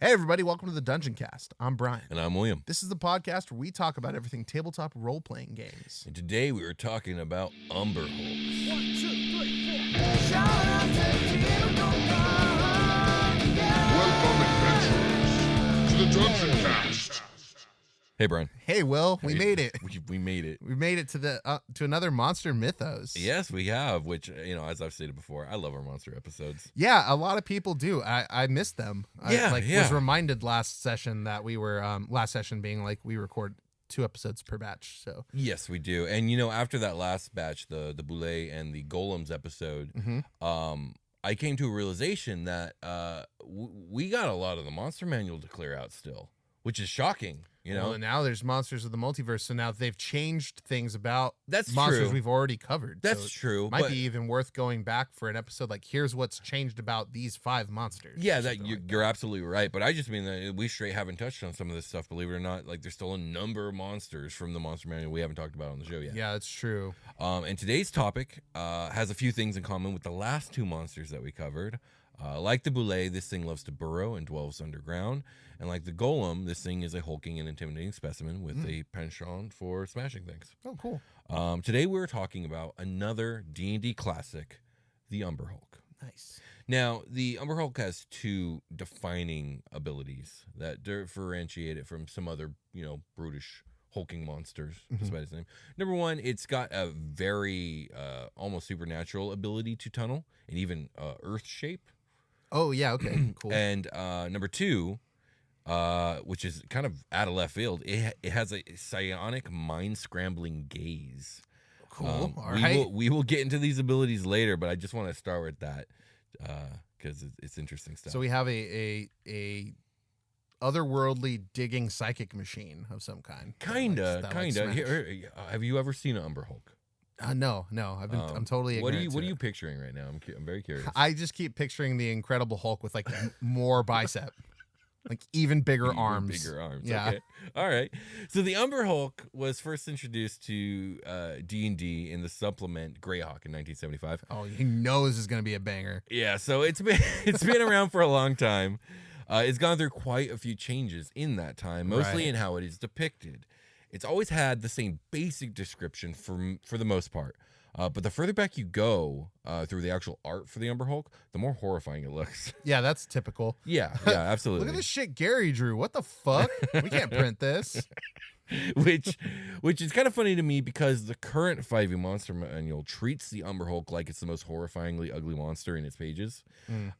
Hey everybody, welcome to the Dungeoncast. I'm Brian. And I'm William. This is the podcast where we talk about everything tabletop role-playing games. And today we were talking about Umberhulks. 1, 2, 3, 4. Shout out to Welcome, adventurers, to the Dungeoncast. Hey, Brian. Hey Will, we Hey, made it. We made it. We made it to the to another monster mythos. Yes, we have, which, as I've stated before, I love our monster episodes. Yeah, a lot of people do. I missed them. Yeah, I was reminded last session that we were last session being like we record 2 episodes per batch. So Yes, we do. And, after that last batch, the Boule and the Golems episode, I came to a realization that we got a lot of the monster manual to clear out still, which is shocking. Well, and now there's monsters of the multiverse, so now they've changed things about That's monsters true. we've already covered. That's so true. It might but be even worth going back for an episode like, here's what's changed about these 5 monsters. Yeah, or that something like you're absolutely right. But I just mean that we straight haven't touched on some of this stuff, believe it or not. Like, there's still a number of monsters from the monster manual we haven't talked about on the show yet. Yeah, it's true. And today's topic has a few things in common with the last 2 monsters that we covered. Like the Boule, this thing loves to burrow and dwells underground. And like the Golem, this thing is a hulking and intimidating specimen with a penchant for smashing things. Oh, cool. Today we're talking about another D&D classic, the Umberhulk. Nice. Now, the Umberhulk has 2 defining abilities that differentiate it from some other, brutish hulking monsters, despite its name. Number 1, it's got a very almost supernatural ability to tunnel and even earth shape. Oh, yeah, okay, cool. And number 2, which is kind of out of left field, it has a psionic mind-scrambling gaze. Cool, all right. We will get into these abilities later, but I just want to start with that because it's interesting stuff. So we have a otherworldly digging psychic machine of some kind. Kinda. Smash. Here, have you ever seen an Umberhulk? No. I'm totally ignorant. What are you picturing right now? I'm very curious. I just keep picturing the Incredible Hulk with like more bicep, like even bigger arms. Bigger arms. Yeah. Okay. All right. So the Umberhulk was first introduced to D&D in the supplement Greyhawk in 1975. Oh, you know this is gonna be a banger. Yeah. So it's been around for a long time. It's gone through quite a few changes in that time, mostly in how it is depicted. It's always had the same basic description for the most part. But the further back you go through the actual art for the Umberhulk, the more horrifying it looks. Yeah, that's typical. Yeah, absolutely. Look at this shit Gary drew. What the fuck? We can't print this. which is kind of funny to me because the current 5e monster manual treats the Umberhulk like it's the most horrifyingly ugly monster in its pages.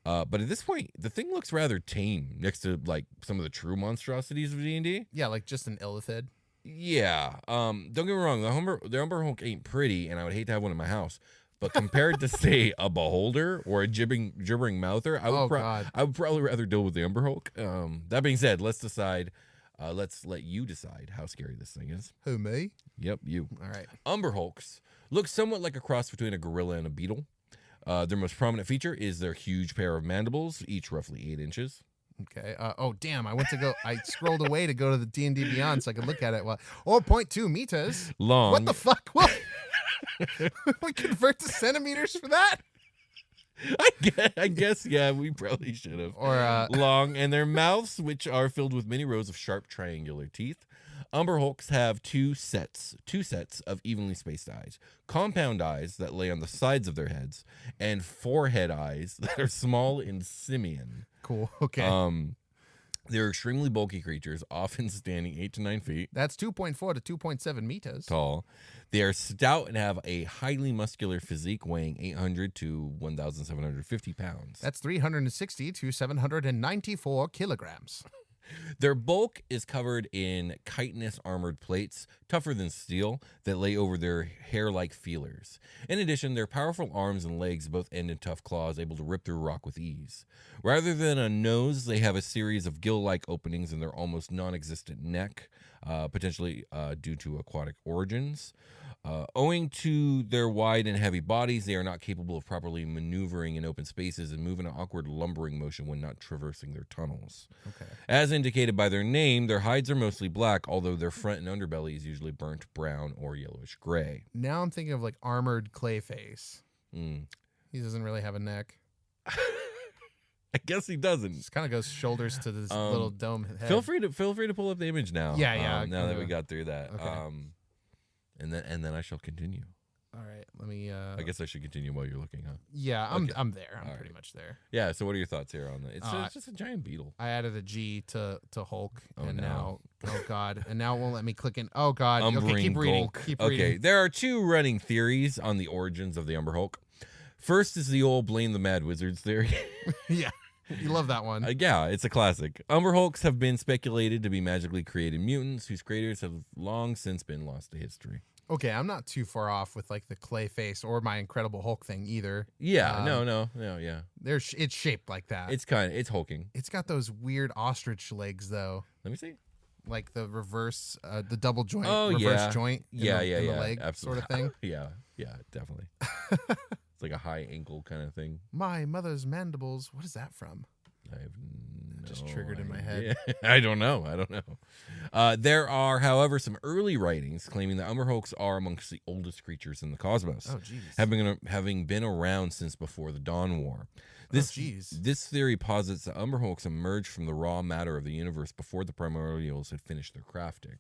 But at this point, the thing looks rather tame next to like some of the true monstrosities of D&D. Yeah, like just an illithid. Yeah. Don't get me wrong, the Umberhulk ain't pretty, and I would hate to have one in my house. But compared to, say, a beholder or a gibbering mouther, I would probably rather deal with the Umberhulk. That being said, let's decide. Let's let you decide how scary this thing is. Who, me? Yep, you. All right. Umberhulks look somewhat like a cross between a gorilla and a beetle. Their most prominent feature is their huge pair of mandibles, each roughly 8 inches. Okay. Oh, damn. I scrolled away to go to the D&D Beyond so I could look at it. 0.2 meters. Long. What the fuck? What? We convert to centimeters for that? I guess, yeah, we probably should have. Or long, and their mouths, which are filled with many rows of sharp triangular teeth. Umberhulks have two sets of evenly spaced eyes, compound eyes that lay on the sides of their heads, and forehead eyes that are small and simian. Cool. Okay. They're extremely bulky creatures, often standing 8 to 9 feet. That's 2.4 to 2.7 meters. Tall. They are stout and have a highly muscular physique, weighing 800 to 1,750 pounds. That's 360 to 794 kilograms. Their bulk is covered in chitinous armored plates, tougher than steel, that lay over their hair-like feelers. In addition, their powerful arms and legs both end in tough claws, able to rip through rock with ease. Rather than a nose, they have a series of gill-like openings in their almost non-existent neck, potentially due to aquatic origins. Owing to their wide and heavy bodies, they are not capable of properly maneuvering in open spaces and move in an awkward lumbering motion when not traversing their tunnels. Okay. As indicated by their name, their hides are mostly black, although their front and underbelly is usually burnt brown or yellowish gray. Now I'm thinking of like armored Clayface. He doesn't really have a neck. I guess he doesn't. Just kind of goes shoulders to this little dome head. Feel free to pull up the image now. Yeah. Now that we got through that. Okay. And then I shall continue. All right, let me. I guess I should continue while you're looking, huh? Yeah, I'm there. I'm All pretty right. much there. Yeah. So what are your thoughts here on that? It's just a giant beetle. I added a G to Hulk, Oh, and no. now, oh god, and now it won't let me click in. Oh god. Okay, Umbering keep reading. Gulk. Keep Okay, reading. there are two running theories on the origins of the Umberhulk. First is the old blame the Mad Wizards theory. Yeah, you love that one. Yeah, it's a classic. Umberhulks have been speculated to be magically created mutants whose creators have long since been lost to history. Okay, I'm not too far off with like the clay face or my Incredible Hulk thing either. Yeah, Um, no, yeah. It's shaped like that. It's hulking. It's got those weird ostrich legs though, Let me see. like the reverse, the double joint, Oh, reverse yeah. joint. In Yeah, the leg absolutely. sort of thing. Yeah, definitely. It's like a high ankle kind of thing. My mother's mandibles. What is that from? I have no Just triggered in my idea. I don't know. There are, however, some early writings claiming that Umberhulks are amongst the oldest creatures in the cosmos, Oh jeez. having been around since before the Dawn War. jeez. This theory posits that Umberhulks emerged from the raw matter of the universe before the primordials had finished their crafting.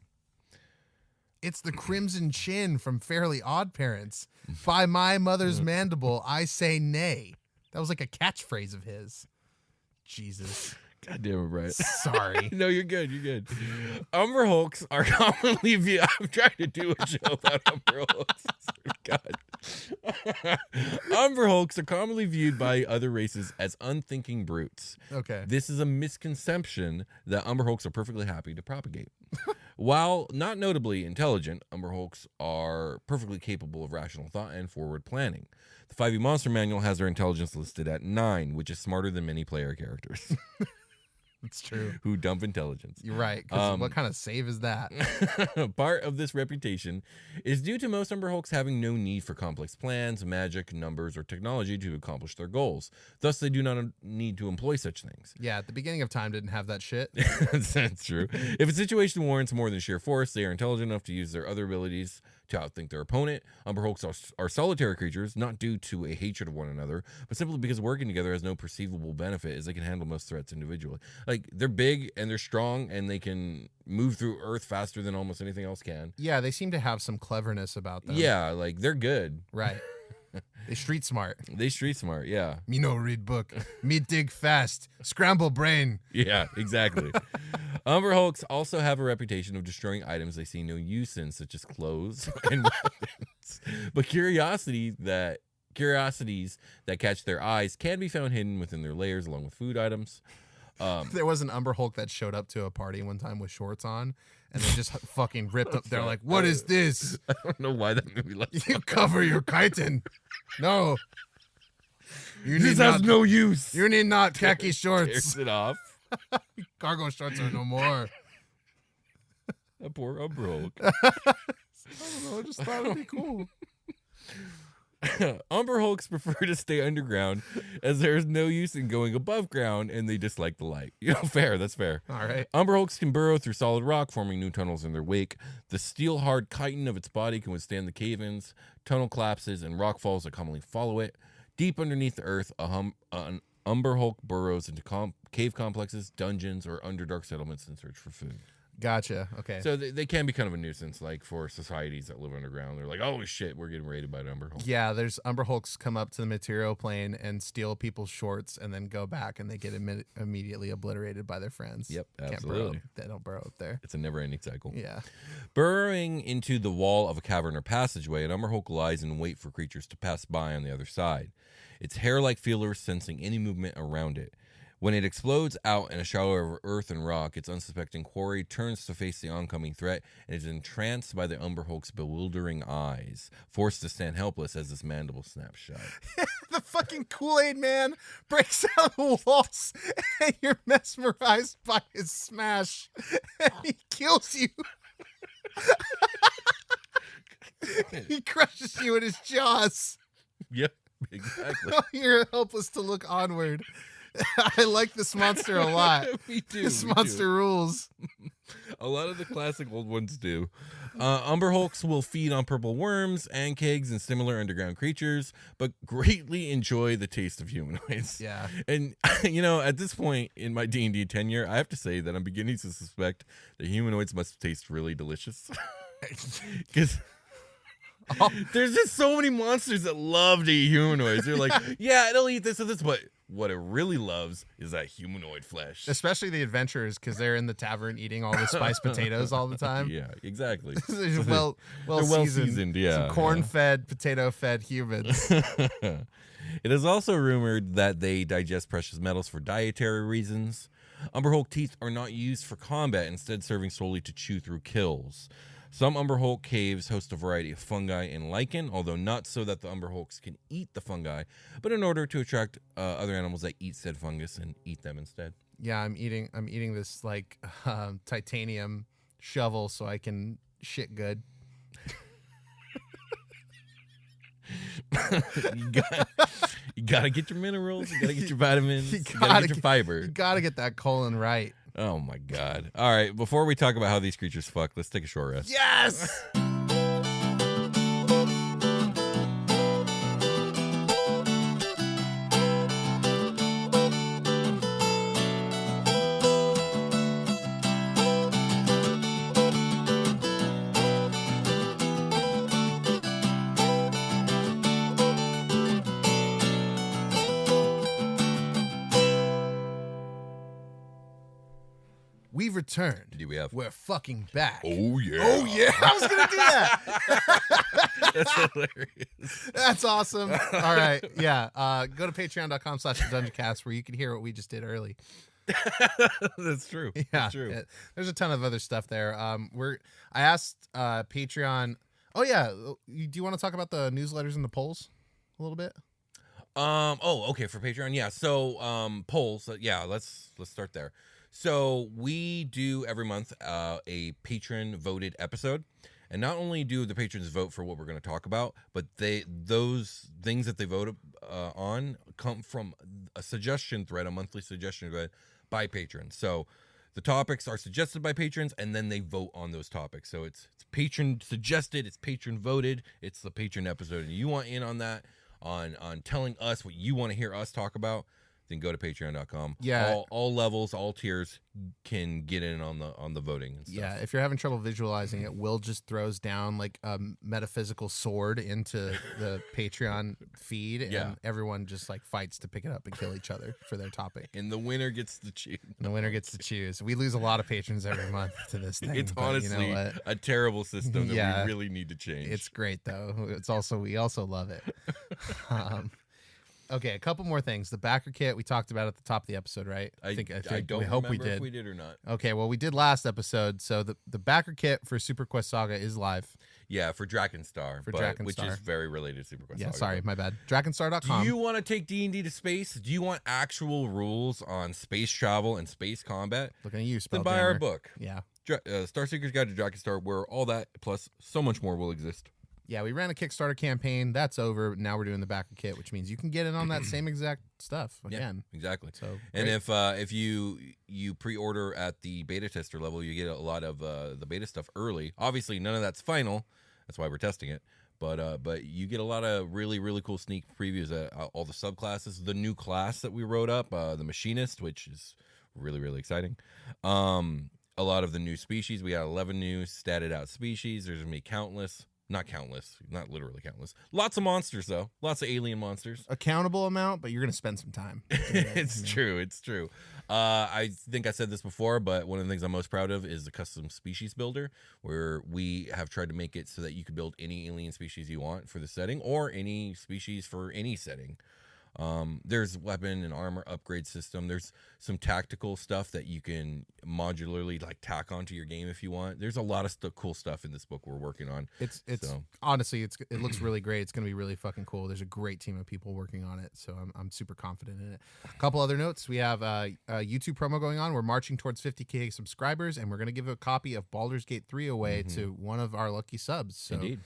It's the Crimson Chin from Fairly Odd Parents. By my mother's mandible, I say nay. That was like a catchphrase of his. Jesus. God damn it, Brett. Sorry. No, you're good. Umberhulks are commonly viewed. I'm trying to do a show about Umberhulks. God. Umberhulks are commonly viewed by other races as unthinking brutes. Okay. This is a misconception that Umberhulks are perfectly happy to propagate. While not notably intelligent, Umberhulks are perfectly capable of rational thought and forward planning. The 5e Monster Manual has their intelligence listed at 9, which is smarter than many player characters. It's true. Who dump intelligence. You're right. 'Cause what kind of save is that? Part of this reputation is due to most Umberhulks having no need for complex plans, magic, numbers, or technology to accomplish their goals. Thus, they do not need to employ such things. Yeah, at the beginning of time didn't have that shit. That's true. If a situation warrants more than sheer force, they are intelligent enough to use their other abilities to outthink their opponent. Umberhulks are solitary creatures, not due to a hatred of one another, but simply because working together has no perceivable benefit, as they can handle most threats individually. Like, they're big and they're strong and they can move through Earth faster than almost anything else can. Yeah, they seem to have some cleverness about them. Yeah, like, they're good. Right. They street smart. They street smart, yeah. Me no read book. Me dig fast. Scramble brain. Yeah, exactly. Umberhulks also have a reputation of destroying items they see no use in, such as clothes and weapons. But curiosities that catch their eyes can be found hidden within their layers, along with food items. There was an Umberhulk that showed up to a party one time with shorts on, and they just fucking ripped up. They're like, "What is this? I don't know why that made me laugh. You cover your chitin. No. You This need has not, no use. You need not khaki Tears shorts. it off. Cargo shorts are no more." That poor Umberhulk. I don't know. I just thought it'd be cool. Umberhulks prefer to stay underground, as there is no use in going above ground, and they dislike the light. Fair. That's fair. All right. Umberhulks can burrow through solid rock, forming new tunnels in their wake. The steel-hard chitin of its body can withstand the cave-ins, tunnel collapses, and rock falls that commonly follow it. Deep underneath the earth, an Umberhulk burrows into cave complexes, dungeons, or underdark settlements in search for food. Gotcha. Okay. So they can be kind of a nuisance, like for societies that live underground. They're like, oh shit, we're getting raided by an Umberhulk. Yeah, there's Umberhulks come up to the material plane and steal people's shorts and then go back and they get immediately obliterated by their friends. Yep, Can't absolutely. burrow. They don't burrow up there. It's a never-ending cycle. Yeah. Burrowing into the wall of a cavern or passageway, an Umberhulk lies in wait for creatures to pass by on the other side. Its hair-like feelers sensing any movement around it. When it explodes out in a shower of earth and rock, its unsuspecting quarry turns to face the oncoming threat and is entranced by the Umberhulk's bewildering eyes, forced to stand helpless as its mandible snaps shut. The fucking Kool-Aid man breaks out the walls and you're mesmerized by his smash and he kills you. He crushes you in his jaws. Yep, exactly. You're helpless to look onward. I like this monster a lot. Me too. This me monster too. rules. A lot of the classic old ones do. Umberhulks will feed on purple worms, ankegs, and similar underground creatures, but greatly enjoy the taste of humanoids. Yeah. And, at this point in my D&D tenure, I have to say that I'm beginning to suspect that humanoids must taste really delicious. Because... there's just so many monsters that love to eat humanoids. They're like, yeah, it'll eat this and this, but what it really loves is that humanoid flesh. Especially the adventurers, because they're in the tavern eting all the spiced potatoes all the time. Yeah, exactly. They're well seasoned. Yeah. Some corn-fed, potato-fed humans. It is also rumored that they digest precious metals for dietary reasons. Umberhulk teeth are not used for combat, instead serving solely to chew through kills. Some Umberhulk caves host a variety of fungi and lichen, although not so that the Umberhulks can eat the fungi, but in order to attract other animals that eat said fungus and eat them instead. Yeah, I'm eating this like titanium shovel so I can shit good. You gotta get your minerals, you gotta get your vitamins, you gotta get your fiber. You gotta get that colon right. Oh my God. All right, before we talk about how these creatures fuck, let's take a short rest. Yes! We've returned. Do we have? We're fucking back. Oh yeah. Oh yeah. I was gonna do that. That's hilarious. That's awesome. All right. Yeah. Go to patreon.com/Dungeoncast where you can hear what we just did early. That's true. Yeah. That's true. There's a ton of other stuff there. I asked Patreon. Oh yeah. Do you want to talk about the newsletters and the polls a little bit? Okay, for Patreon. Yeah. So polls. Yeah, let's start there. So we do every month a patron voted episode, and not only do the patrons vote for what we're going to talk about, but those things that they vote on come from a suggestion thread, a monthly suggestion thread by patrons. So the topics are suggested by patrons, and then they vote on those topics. So it's patron suggested, it's patron voted, it's the patron episode, and you want in on that, on telling us what you want to hear us talk about, then go to patreon.com. Yeah. All levels, all tiers can get in on the voting and stuff. Yeah, if you're having trouble visualizing it, Will just throws down like a metaphysical sword into the Patreon feed, and everyone just like fights to pick it up and kill each other for their topic. And the winner gets to choose. And the winner gets to choose. We lose a lot of patrons every month to this thing. It's but honestly you know what? a terrible system that we really need to change. It's great though. We also love it. Okay, a couple more things. The backer kit we talked about at the top of the episode, right? I don't we hope remember we did. if we did or not. Okay, well we did last episode. So the backer kit for Super Quest Saga is live. Yeah, for Drakenstar, which is very related to Super Quest Saga. Sorry, my bad. Drakenstar.com. Do you want to take D&D to space? Do you want actual rules on space travel and space combat? Looking at you, Spelljammer. Then buy our book. Yeah. Starseeker's Guide to Drakenstar, where all that plus so much more will exist. Yeah, we ran a Kickstarter campaign. That's over. Now we're doing the backer kit, which means you can get in on that same exact stuff again. Yeah, exactly. So, and if you pre-order at the beta tester level, you get a lot of the beta stuff early. Obviously, none of that's final. That's why we're testing it. But you get a lot of really, really cool sneak previews at all the subclasses. The new class that we wrote up, the Machinist, which is really, really exciting. A lot of the new species. We got 11 new statted out species. There's going to be not literally countless. Lots of monsters, though. Lots of alien monsters. A countable amount, but you're going to spend some time. It's true. I think I said this before, but one of the things I'm most proud of is the custom species builder, where we have tried to make it so that you can build any alien species you want for the setting, or any species for any setting. There's weapon and armor upgrade system. There's some tactical stuff that you can modularly like tack onto your game if you want. There's a lot of cool stuff in this book we're working on. Honestly, it looks really great. It's going to be really fucking cool. There's a great team of people working on it, so I'm super confident in it. A couple other notes. We have a YouTube promo going on. We're marching towards 50K subscribers, and we're going to give a copy of Baldur's Gate 3 away to one of our lucky subs. So Indeed.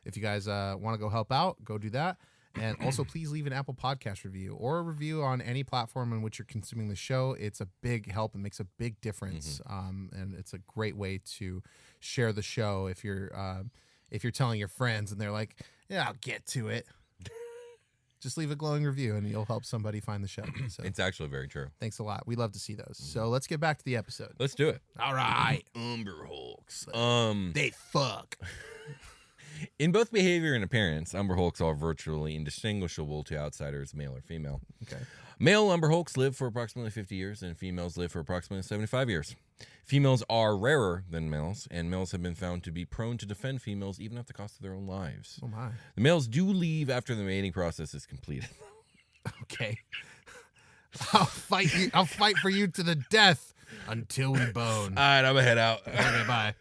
if you guys want to go help out, go do that. And also, please leave an Apple Podcast review or a review on any platform in which you're consuming the show. It's a big help. It makes a big difference, and it's a great way to share the show. If you're telling your friends and they're like, "Yeah, I'll get to it," just leave a glowing review and you'll help somebody find the show. So It's actually very true. thanks a lot. We love to see those. So let's get back to the episode. Let's do it. All right. Umberhulks. They fuck. In both behavior and appearance, Umberhulks are virtually indistinguishable to outsiders, male or female. Okay. Male Umberhulks live for approximately 50 years, and females live for approximately 75 years. Females are rarer than males, and males have been found to be prone to defend females even at the cost of their own lives. Oh my. The males do leave after the mating process is completed. Okay. I'll fight you. I'll fight for you to the death until we bone. All right, I'm gonna head out. Okay, bye.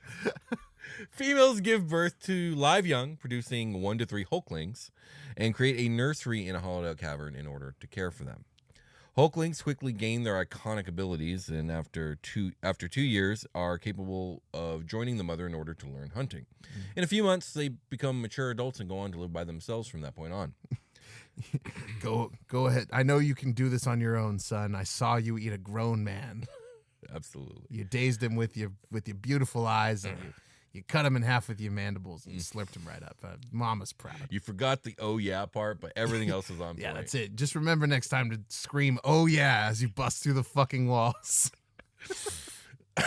Females give birth to live young, producing 1 to 3 hulklings, and create a nursery in a hollowed-out cavern in order to care for them. Hulklings quickly gain their iconic abilities, and after 2 years, are capable of joining the mother in order to learn hunting. In a few months, they become mature adults and go on to live by themselves from that point on. Go ahead. I know you can do this on your own, son. I saw you eat a grown man. Absolutely. You dazed him with your beautiful eyes, and you cut him in half with your mandibles and slurped him right up. Mama's proud. You forgot the "oh yeah" part, but everything else is on point. Yeah, that's it. Just remember next time to scream "oh yeah" as you bust through the fucking walls.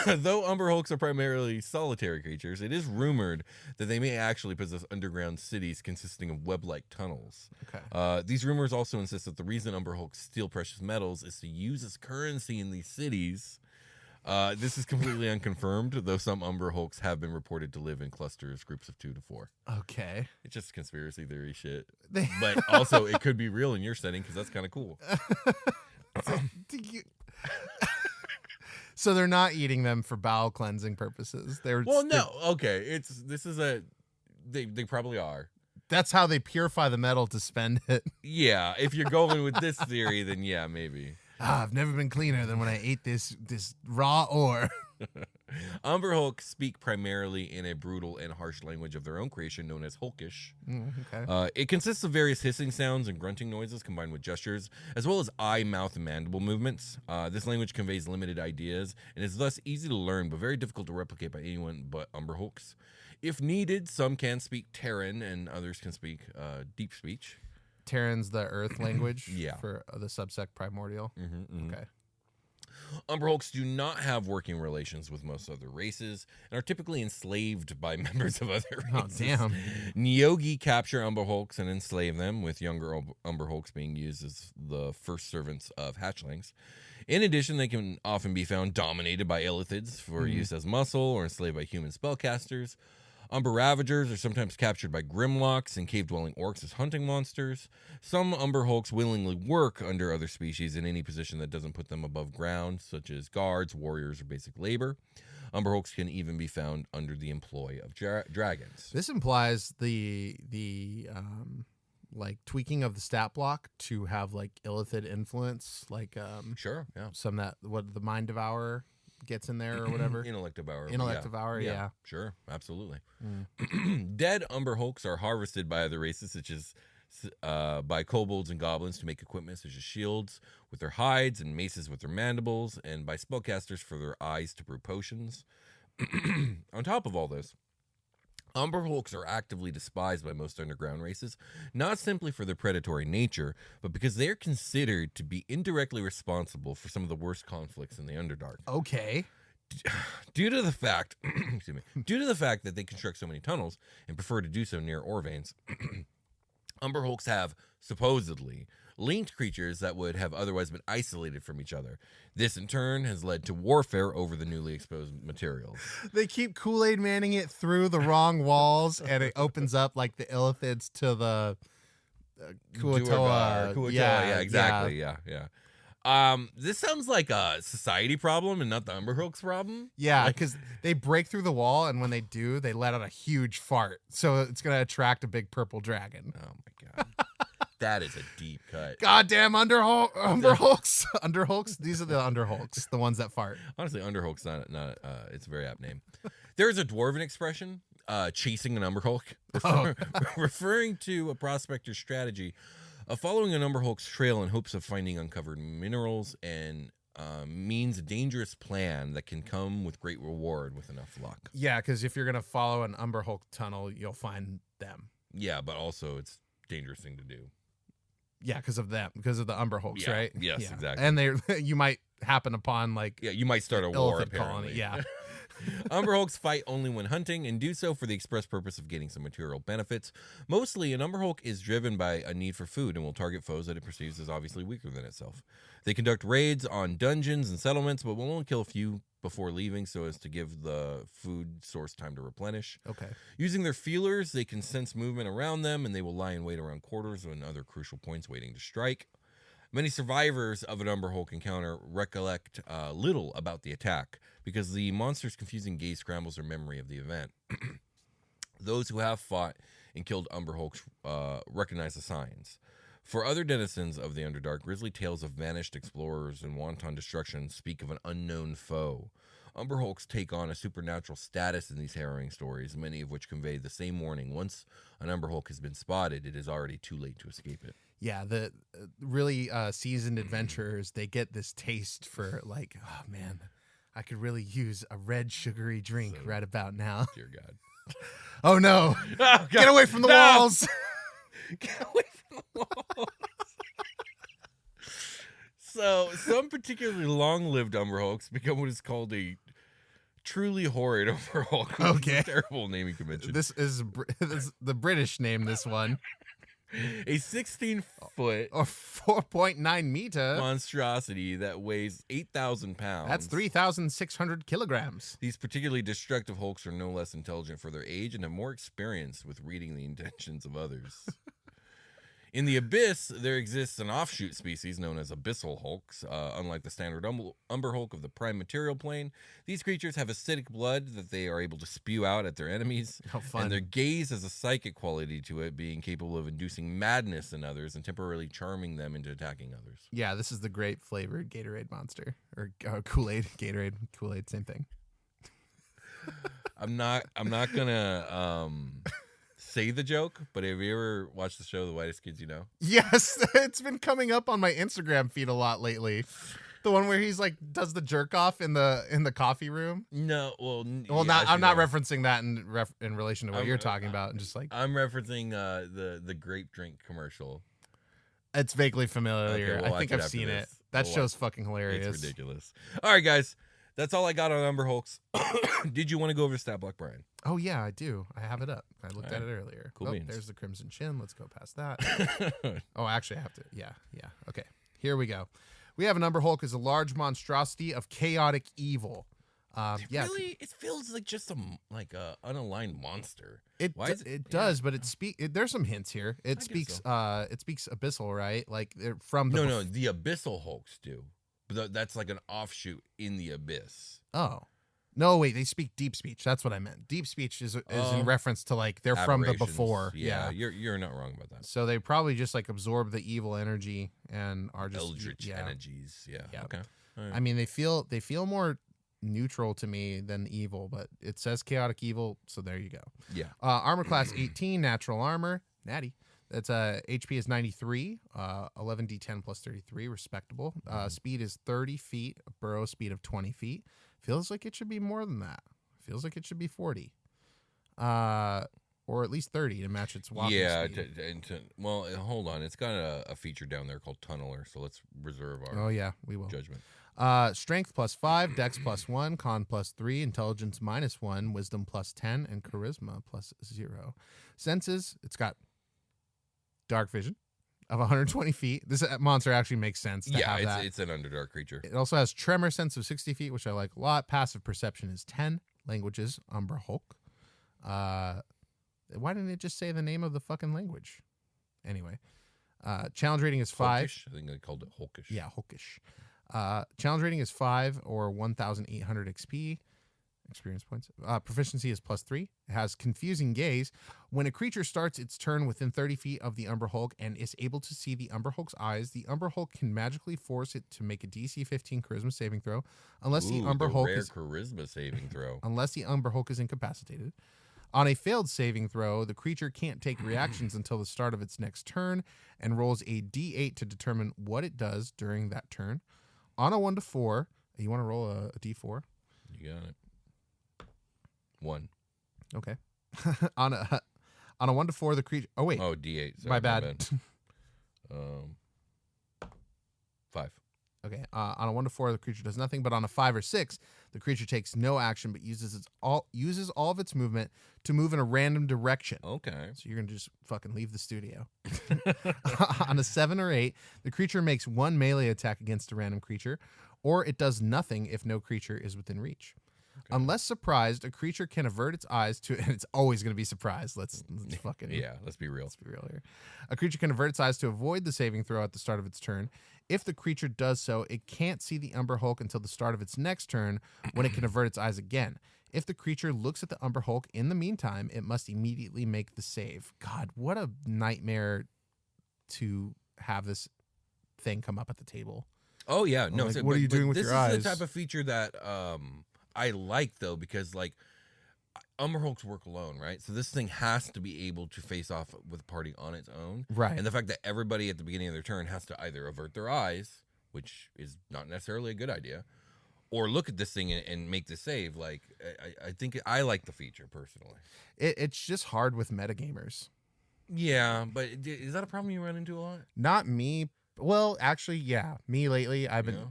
Though Umberhulks are primarily solitary creatures, it is rumored that they may actually possess underground cities consisting of web-like tunnels. Okay. These rumors also insist that the reason Umberhulks steal precious metals is to use as currency in these cities. This is completely unconfirmed, though some Umberhulks have been reported to live in clusters, groups of 2 to 4. Okay. It's just conspiracy theory shit. But also, it could be real in your setting because that's kind of cool. So they're not eating them for bowel cleansing purposes. No. Okay. They probably are. That's how they purify the metal to spend it. Yeah. If you're going with this theory, then yeah, maybe. I've never been cleaner than when I ate this raw ore. Umberhulks speak primarily in a brutal and harsh language of their own creation known as Hulkish. Okay. It consists of various hissing sounds and grunting noises combined with gestures, as well as eye, mouth, and mandible movements. This language conveys limited ideas and is thus easy to learn but very difficult to replicate by anyone but Umberhulks. If needed, some can speak Terran and others can speak deep speech. Terran's the earth language Yeah. for the subsect primordial. Okay. Umberhulks do not have working relations with most other races and are typically enslaved by members of other races. Oh, damn. Nyogi capture Umberhulks and enslave them, with younger Umberhulks being used as the first servants of hatchlings. In addition, they can often be found dominated by illithids for use as muscle or enslaved by human spellcasters. Umber Ravagers are sometimes captured by Grimlocks and cave-dwelling orcs as hunting monsters. Some Umberhulks willingly work under other species in any position that doesn't put them above ground, such as guards, warriors, or basic labor. Umberhulks can even be found under the employ of dragons. This implies the like tweaking of the stat block to have like illithid influence, like Sure, yeah. some that what the Mind Devourer gets in there or whatever. Intellect Devourer. Intellect Devourer, yeah. Sure, absolutely. Dead Umberhulks are harvested by other races, such as by kobolds and goblins to make equipment such as shields with their hides and maces with their mandibles, and by spellcasters for their eyes to brew potions. On top of all this, Umberhulks are actively despised by most underground races, not simply for their predatory nature, but because they are considered to be indirectly responsible for some of the worst conflicts in the Underdark. Okay. Due to the fact, due to the fact that they construct so many tunnels and prefer to do so near ore veins, Umberhulks have supposedly linked creatures that would have otherwise been isolated from each other. This, in turn, has led to warfare over the newly exposed materials. They keep Kool-Aid Manning it through the wrong walls, and it opens up like the illithids to the Kuatoa. Kuatoa, yeah, exactly, yeah. This sounds like a society problem and not the Umberhulks problem. Yeah, because they break through the wall, and when they do, they let out a huge fart. So it's going to attract a big purple dragon. Oh, my God. That is a deep cut. Goddamn Underhulks. Underhulks? These are the Underhulks, the ones that fart. Honestly, Underhulks, not it's a very apt name. There's a dwarven expression chasing an Umberhulk, Oh. referring to a prospector's strategy of following an Umberhulk's trail in hopes of finding uncovered minerals and means a dangerous plan that can come with great reward with enough luck. Yeah, because if you're gonna follow an Umberhulk tunnel, you'll find them. Yeah, but also it's a dangerous thing to do. Yeah, because of them, because of the Umberhulks, Yeah, right? yes, Yeah. exactly. And you might happen upon like Yeah, you might start a war, elephant apparently. colony. Yeah. Umberhulks fight only when hunting and do so for the express purpose of getting some material benefits. Mostly, an Umberhulk is driven by a need for food and will target foes that it perceives as obviously weaker than itself. They conduct raids on dungeons and settlements, but will only kill a few before leaving so as to give the food source time to replenish. Okay. Using their feelers, they can sense movement around them, and they will lie in wait around quarters and other crucial points waiting to strike. Many survivors of an Umberhulk encounter recollect little about the attack because the monster's confusing gaze scrambles their memory of the event. Those who have fought and killed Umberhulks recognize the signs. For other denizens of the Underdark, grisly tales of vanished explorers and wanton destruction speak of an unknown foe. Umberhulks take on a supernatural status in these harrowing stories, many of which convey the same warning. Once an Umberhulk has been spotted, it is already too late to escape it. Yeah, the really seasoned adventurers, they get this taste for like, oh man, I could really use a red sugary drink right about now. Dear God. Oh no. Oh, God. Get away from the No! walls. Get away from the walls. So, some particularly long-lived Umberhulks become what is called a truly horrid Umberhulk. Which is Okay. a terrible naming convention. This is the British name this one. A 16-foot Or 4.9 meter. monstrosity that weighs 8,000 pounds. That's 3,600 kilograms. These particularly destructive hulks are no less intelligent for their age and have more experience with reading the intentions of others. In the abyss, there exists an offshoot species known as abyssal hulks. Unlike the standard Umberhulk of the prime material plane, these creatures have acidic blood that they are able to spew out at their enemies. How fun. And their gaze has a psychic quality to it, being capable of inducing madness in others and temporarily charming them into attacking others. Yeah, this is the grape flavored Gatorade monster. Or Kool-Aid, Gatorade, Kool-Aid, same thing. I'm not gonna say the joke, but have you ever watched the show The Whitest Kids You Know? Yes, it's been coming up on my Instagram feed a lot lately. The one where he's like does the jerk off in the coffee room. No, well, I'm not referencing that in relation to what you're talking about. And just like I'm referencing the grape drink commercial. it's vaguely familiar. Okay, we'll I think watch it I've after seen this. it. That We'll show's fucking hilarious. It's ridiculous. All right, guys, that's all I got on Umberhulks. Did you want to go over Stat Block, Brian? Oh yeah, I do. I have it up. I looked at it earlier. Cool Oh, beans. there's the Crimson Chin. Let's go past that. Oh, actually, I have to. Yeah. Okay, here we go. We have an Umberhulk as a large monstrosity of chaotic evil. Yeah, Really, it feels like just a unaligned monster. Why is it does, but there's some hints here. It speaks abyssal, right? Like from the No, the Abyssal Hulks do. But that's like an offshoot in the abyss. Oh. No, wait, they speak deep speech. That's what I meant. Deep speech is in reference to like they're from the Aberrations. before. Yeah, you're not wrong about that. So they probably just like absorb the evil energy and are just Eldritch energies. Yeah. Okay. All right. I mean, they feel more neutral to me than evil, but it says chaotic evil, so there you go. Yeah. Armor class 18, natural armor, natty. That's HP is 93, 11d10 plus 33, respectable. Speed is 30 feet, burrow speed of 20 feet. Feels like it should be more than that. Feels like it should be 40. Or at least 30 to match its walking speed. Well, hold on. It's got a feature down there called Tunneler, so let's reserve our We will. judgment. Strength plus 5, dex plus 1, con plus 3, intelligence minus 1, wisdom plus 10, and charisma plus 0. Senses, it's got dark vision of 120 feet. This monster actually makes sense to have that. It's an Underdark creature. It also has tremor sense of 60 feet, which I like a lot. Passive perception is 10. Languages, Umberhulk. Why didn't it just say the name of the fucking language? Anyway. Challenge rating is 5. Hulkish? I think they called it Hulkish. Yeah, Hulkish. Challenge rating is 5 or 1,800 XP. Experience points. Proficiency is plus 3. It has confusing gaze. When a creature starts its turn within 30 feet of the Umberhulk and is able to see the Umberhulk's eyes, the Umberhulk can magically force it to make a DC 15 charisma saving throw, unless the Umberhulk rare is charisma saving throw. unless the Umberhulk is incapacitated. On a failed saving throw, the creature can't take reactions until the start of its next turn and rolls a d8 to determine what it does during that turn. On a 1 to 4, you want to roll a d4? You got it. 1. Okay. on a 1 to 4, the creature. Oh wait. Oh, d8. Sorry, my bad. 5. Okay. On a 1 to 4, the creature does nothing. But on a 5 or 6, the creature takes no action, but uses all of its movement to move in a random direction. Okay. So you're gonna just fucking leave the studio. On a 7 or 8, the creature makes 1 melee attack against a random creature, or it does nothing if no creature is within reach. Okay. Unless surprised, a creature can avert its eyes to, and it's always going to be surprised. Let's fucking let's be real. Let's be real here. A creature can avert its eyes to avoid the saving throw at the start of its turn. If the creature does so, it can't see the Umberhulk until the start of its next turn, when it can avert its eyes again. If the creature looks at the Umberhulk in the meantime, it must immediately make the save. God, what a nightmare to have this thing come up at the table. Oh yeah, no. Like, what are you doing with your eyes? This is the type of feature that I like though, because like Umberhulks work alone, right? So this thing has to be able to face off with a party on its own, right? And the fact that everybody at the beginning of their turn has to either avert their eyes, which is not necessarily a good idea, or look at this thing and make the save. Like I think I like the feature personally. It's just hard with metagamers. Yeah, but is that a problem you run into a lot? Not me. Well, actually, yeah, me lately. I've been.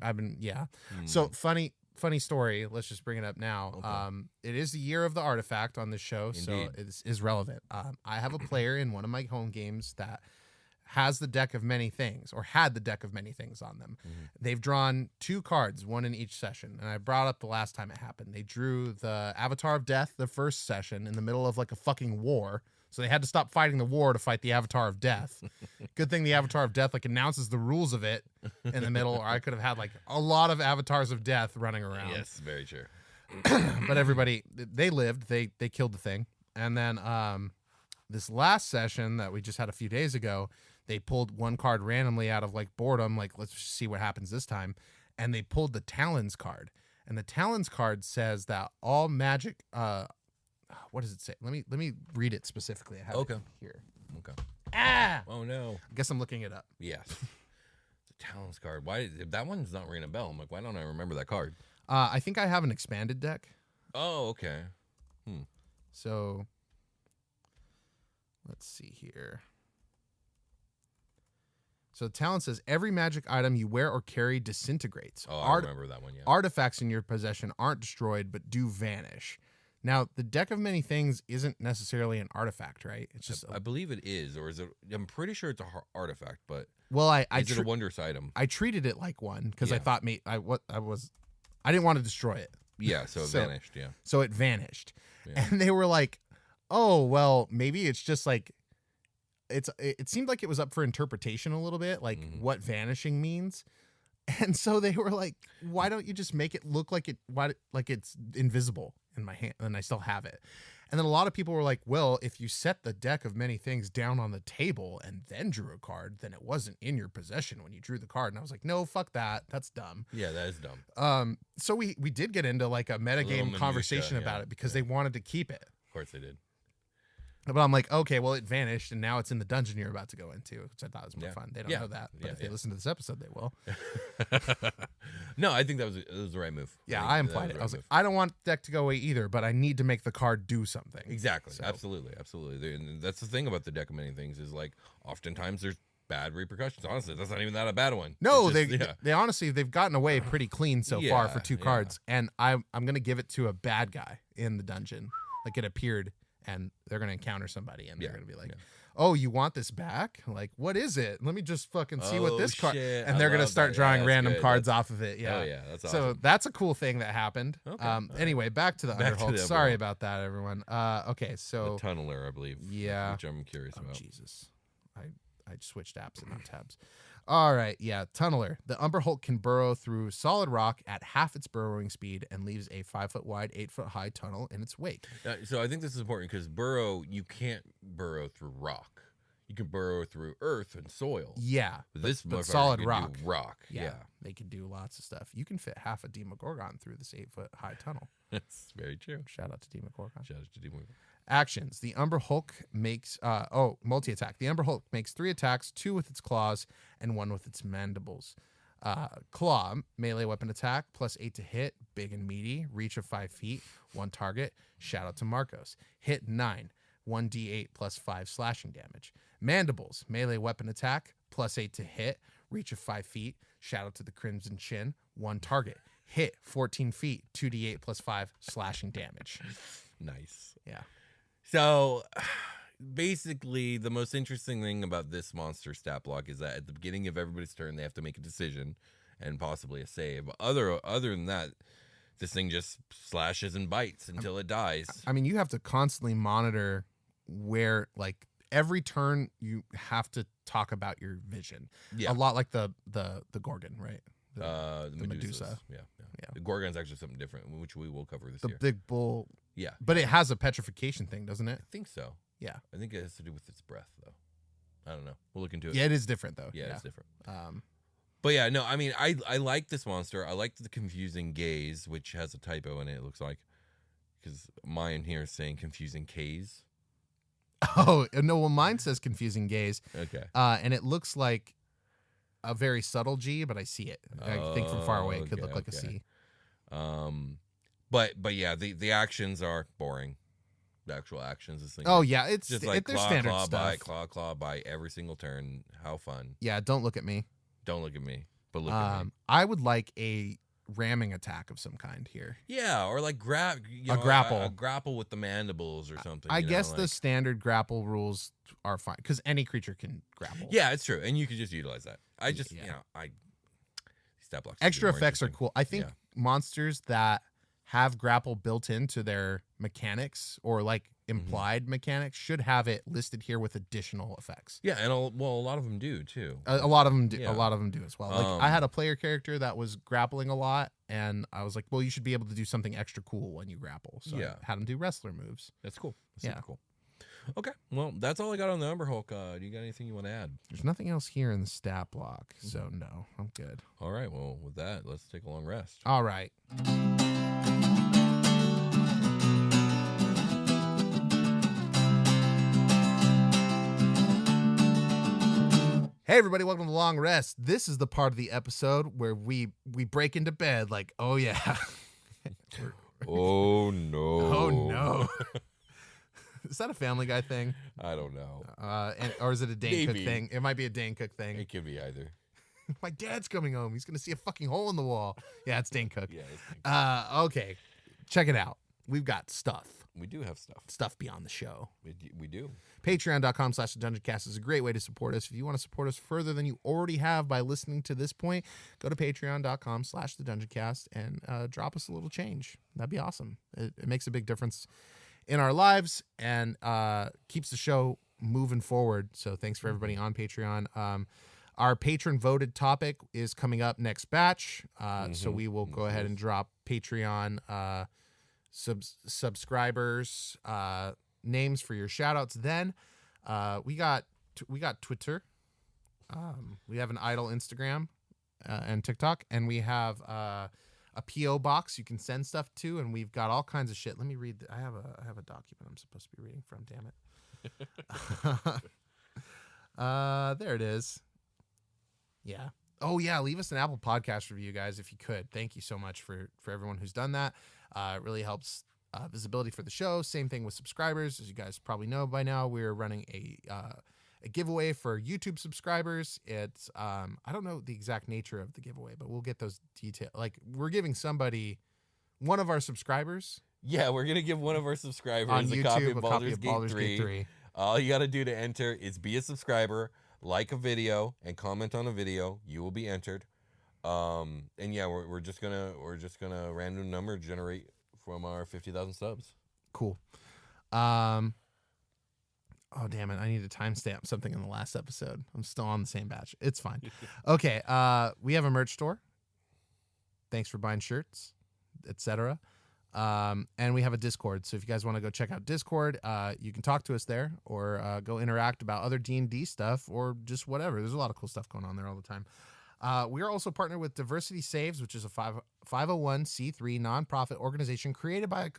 So funny story. Let's just bring it up now. Okay. It is the year of the artifact on this show, Indeed. so it is relevant. I have a player in one of my home games that has the deck of many things, or had the deck of many things on them. Mm-hmm. They've drawn 2 cards, 1 in each session, and I brought up the last time it happened. They drew the Avatar of Death the first session in the middle of like a fucking war. So they had to stop fighting the war to fight the Avatar of Death. Good thing the Avatar of Death like announces the rules of it in the middle, or I could have had like a lot of Avatars of Death running around. Yes, very true. But everybody, they lived. They killed the thing. And then this last session that we just had a few days ago, they pulled 1 card randomly out of like boredom, like let's see what happens this time. And they pulled the Talons card. And the Talons card says that all magic what does it say? Let me read it specifically. I have it here. Okay. Ah! Oh no. I guess I'm looking it up. Yes. The Talons card. Why that one's not ringing a bell? I'm like, why don't I remember that card? I think I have an expanded deck. Oh, okay. So let's see here. So the talent says every magic item you wear or carry disintegrates. Oh, I remember that one, yeah. Artifacts in your possession aren't destroyed, but do vanish. Now, the deck of many things isn't necessarily an artifact, right? It's just I believe it is, or is it? I'm pretty sure it's a artifact, but is it a wondrous item? I treated it like one because I thought I didn't want to destroy it. Yeah, so it vanished. Yeah, so it vanished, and they were like, "Oh, well, maybe it's just like it seemed like it was up for interpretation a little bit, like what vanishing means." And so they were like, "Why don't you just make it look like it's invisible in my hand, and I still have it?" And then a lot of people were like, "Well, if you set the deck of many things down on the table and then drew a card, then it wasn't in your possession when you drew the card." And I was like, "No, fuck that. That's dumb." Yeah, that is dumb. So we did get into like a metagame conversation about it because they wanted to keep it. Of course they did. But I'm like, okay, well, it vanished, and now it's in the dungeon you're about to go into, which I thought was more fun. They don't know that, but if they listen to this episode, they will. No, I think it was the right move. Yeah, I implied it. I was like, I don't want the deck to go away either, but I need to make the card do something. Exactly. So. Absolutely. And that's the thing about the deck of many things is like oftentimes there's bad repercussions. Honestly, that's not even that a bad one. No, they honestly, they've gotten away pretty clean so far for 2 cards, and I'm going to give it to a bad guy in the dungeon. Like it appeared, and they're going to encounter somebody, and they're going to be like, "Oh, you want this back? Like, what is it? Let me just fucking see what this card." And they're going to start drawing random cards off of it. Yeah. Oh yeah, that's awesome. So that's a cool thing that happened. Okay. Anyway, back to the Umberhulks. Sorry about that, everyone. Okay, so the Tunneler, I believe. Yeah. Which I'm curious about. Jesus, I switched apps and not tabs. All right, yeah, Tunneler. The Umberhulk can burrow through solid rock at half its burrowing speed and leaves a 5-foot wide, 8-foot high tunnel in its wake. So I think this is important because you can't burrow through rock. You can burrow through earth and soil. Yeah, But this but motherfucker solid can rock. do rock. Yeah, they can do lots of stuff. You can fit half a Demogorgon through this 8-foot high tunnel. That's very true. Shout out to Demogorgon. Shout out to Demon. Actions. The Umberhulk makes multi-attack. The Umberhulk makes 3 attacks, 2 with its claws and 1 with its mandibles. Claw, melee weapon attack, plus 8 to hit, big and meaty, reach of 5 feet, 1 target. Shout out to Marcos. Hit 9, 1d8 plus 5 slashing damage. Mandibles, melee weapon attack, plus 8 to hit, reach of 5 feet. Shout out to the Crimson Chin, 1 target. Hit 14 feet, 2d8 plus 5 slashing damage. Nice. Yeah. So basically, the most interesting thing about this monster stat block is that at the beginning of everybody's turn, they have to make a decision and possibly a save. But other than that, this thing just slashes and bites until it dies. I mean, you have to constantly monitor where, like, every turn you have to talk about your vision. Yeah. A lot like the Gorgon, right? The Medusa. Yeah. Yeah. The Gorgon's actually something different, which we will cover this The year. big bull. Yeah. But it has a petrification thing, doesn't it? I think so. Yeah. I think it has to do with its breath, though. I don't know. We'll look into it. Yeah, it is different, though. Yeah, it's different. Um, But yeah, no, I mean, I like this monster. I like the confusing gaze, which has a typo in it, it looks like. Because mine here is saying confusing K's. oh, no, well, mine says confusing gaze. Okay. And it looks like a very subtle G, but I see it. I think from far away it could look like a C. But yeah, the actions are boring. The actual actions is Oh, yeah, it's just like they're claw, standard claw, stuff. bite, claw, bite every single turn. How fun. Yeah, don't look at me. Don't look at me, but look at me. I would like a ramming attack of some kind here. Yeah, or like grapple. A grapple with the mandibles or something. I guess the standard grapple rules are fine because any creature can grapple. Yeah, it's true, and you could just utilize that. I just Yeah. stat blocks. Extra effects are cool. I think monsters that have grapple built into their mechanics or like implied mechanics should have it listed here with additional effects. Yeah, and a lot of them do too. A lot of them do. Yeah. A lot of them do as well. Like I had a player character that was grappling a lot, and I was like, "Well, you should be able to do something extra cool when you grapple." So I had him do wrestler moves. That's cool. That's Yeah. super cool. Okay, well, that's all I got on the Umberhulk. Do you got anything you want to add? There's nothing else here in the stat block, so no, I'm good. All right, well, with that, let's take a long rest. All right. Hey everybody, welcome to the long rest. This is the part of the episode where we break into bed like, oh yeah. Oh no. Oh no. Is that a Family Guy thing? I don't know. Or is it a Dane Cook Maybe. thing? It might be a Dane Cook thing. It could be either. My dad's coming home. He's gonna see a fucking hole in the wall. Yeah, it's Dane Cook. Yeah, it's Okay. Check it out. We've got stuff. we do have stuff. Stuff beyond the show. We do. Patreon.com/Dungeoncast is a great way to support us. If you want to support us further than you already have by listening to this point, go to patreon.com/Dungeoncast and drop us a little change. That'd be awesome. It makes a big difference in our lives and keeps the show moving forward. So thanks for everybody on Patreon. Our patron voted topic is coming up next batch. So we will go ahead and drop Patreon subscribers names for your shout outs. Then we got Twitter. We have an idle Instagram and TikTok, and we have a PO box you can send stuff to, and we've got all kinds of shit. Let me read. I have a document I'm supposed to be reading from. Damn it. There it is. Yeah. Oh yeah. Leave us an Apple Podcast review, guys, if you could. Thank you so much for everyone who's done that. It really helps visibility for the show. Same thing with subscribers. As you guys probably know by now, we're running a giveaway for YouTube subscribers. It's I don't know the exact nature of the giveaway, but we'll get those details. Like we're giving somebody, one of our subscribers. Yeah, we're gonna give one of our subscribers on a YouTube, copy of Baldur's Gate 3. All you gotta do to enter is be a subscriber, like a video, and comment on a video. You will be entered. And yeah, we're just gonna random number generate from our 50,000 subs. Cool. Oh damn it! I need to timestamp something in the last episode. I'm still on the same batch. It's fine. Okay. We have a merch store. Thanks for buying shirts, etc. And we have a Discord. So if you guys want to go check out Discord, you can talk to us there or go interact about other D&D stuff or just whatever. There's a lot of cool stuff going on there all the time. We are also partnered with Diversity Saves, which is a 501c3 nonprofit organization created by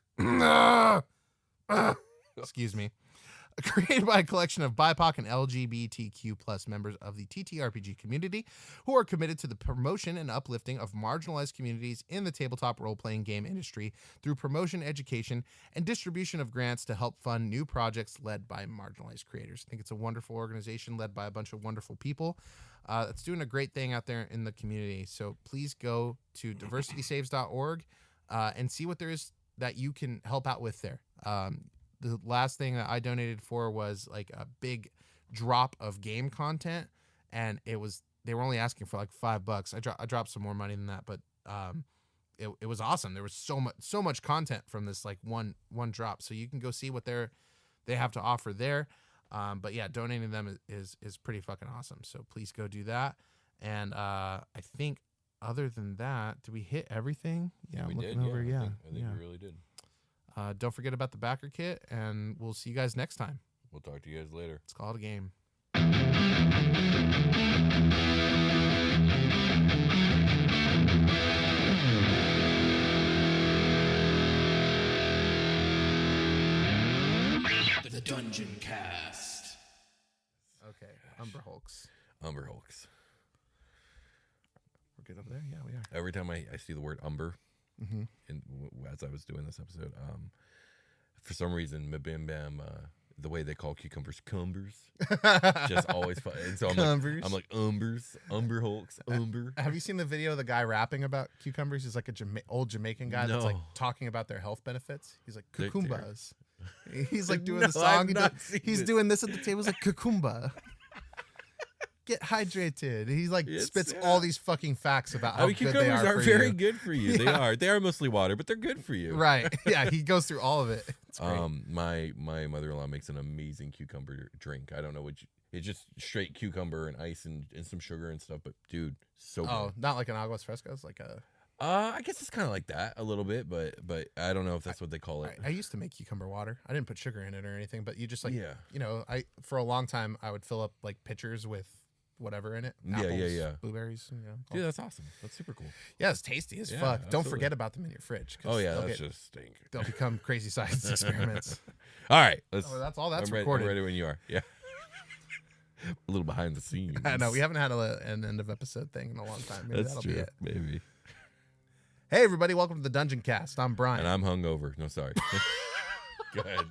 excuse me. Created by a collection of BIPOC and LGBTQ plus members of the ttrpg community who are committed to the promotion and uplifting of marginalized communities in the tabletop role-playing game industry through promotion, education, and distribution of grants to help fund new projects led by marginalized creators. I think it's a wonderful organization led by a bunch of wonderful people that's doing a great thing out there in the community. So please go to diversitysaves.org and see what there is that you can help out with there. The last thing that I donated for was like a big drop of game content, and they were only asking for like $5. I dropped some more money than that, but it was awesome. There was so much content from this like one drop, so you can go see what they have to offer there. But yeah, donating them is pretty fucking awesome. So please go do that. And I think other than that, did we hit everything? Yeah, we did. Over, I think we really did. Don't forget about the backer kit, and we'll see you guys next time. We'll talk to you guys later. Let's call it a game. The Dungeoncast. Okay, Umberhulks. Umberhulks. We're good over there? Yeah, we are. Every time I see the word Umber, Mm-hmm. and as I was doing this episode, for some reason, the way they call cucumbers cumbers, just always fun. And so I'm like Umbers, Umberhulks, Umber. Have you seen the video of the guy rapping about cucumbers? He's like a old Jamaican guy that's like No. talking about their health benefits. He's like They're cucumbas. He's like doing No, the song. I've not seen He's this. doing this at the table. He's like cucumba. Get hydrated. He like spits all these fucking facts about how good they cucumbers are are for very you. good for you. Yeah. They are mostly water, but they're good for you. Right. Yeah, he goes through all of it. It's great. My mother-in-law makes an amazing cucumber drink. I don't know it's just straight cucumber and ice and some sugar and stuff, but dude, so good. Oh, not like an aguas frescas, like a I guess it's kind of like that a little bit, but I don't know if that's what they call it. I used to make cucumber water. I didn't put sugar in it or anything, but you just like Yeah. you know, for a long time I would fill up like pitchers with whatever in it. Yeah, Apples, yeah. Blueberries, you know. Dude, that's awesome. That's super cool. Yeah, it's tasty as Yeah, fuck. Don't absolutely. forget about them in your fridge. 'Cause Oh yeah, they'll that's get- just stink. they'll become crazy science experiments. All right, let's. Oh, that's all that's I'm ready, recorded. I'm ready when you are. Yeah. A little behind the scenes. I know we haven't had an end of episode thing in a long time. Maybe That's that'll true. be it. Maybe. Hey everybody, welcome to the Dungeoncast. I'm Brian. And I'm hungover. No, sorry. Go ahead.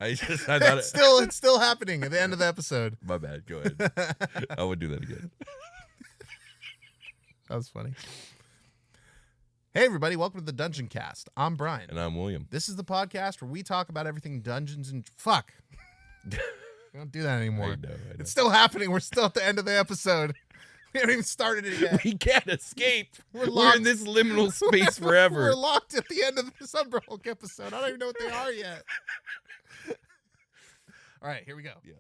I thought It's still happening at the end of the episode. My bad. Go ahead. I would do that again. That was funny. Hey everybody, welcome to the Dungeoncast. I'm Brian. And I'm William. This is the podcast where we talk about everything dungeons and fuck. We don't do that anymore. I know. It's still happening. We're still at the end of the episode. We haven't even started it yet. We can't escape. We're We're locked. in this liminal space forever. We're locked at the end of this Umberhulk episode. I don't even know what they are yet. All right, here we go. Yeah.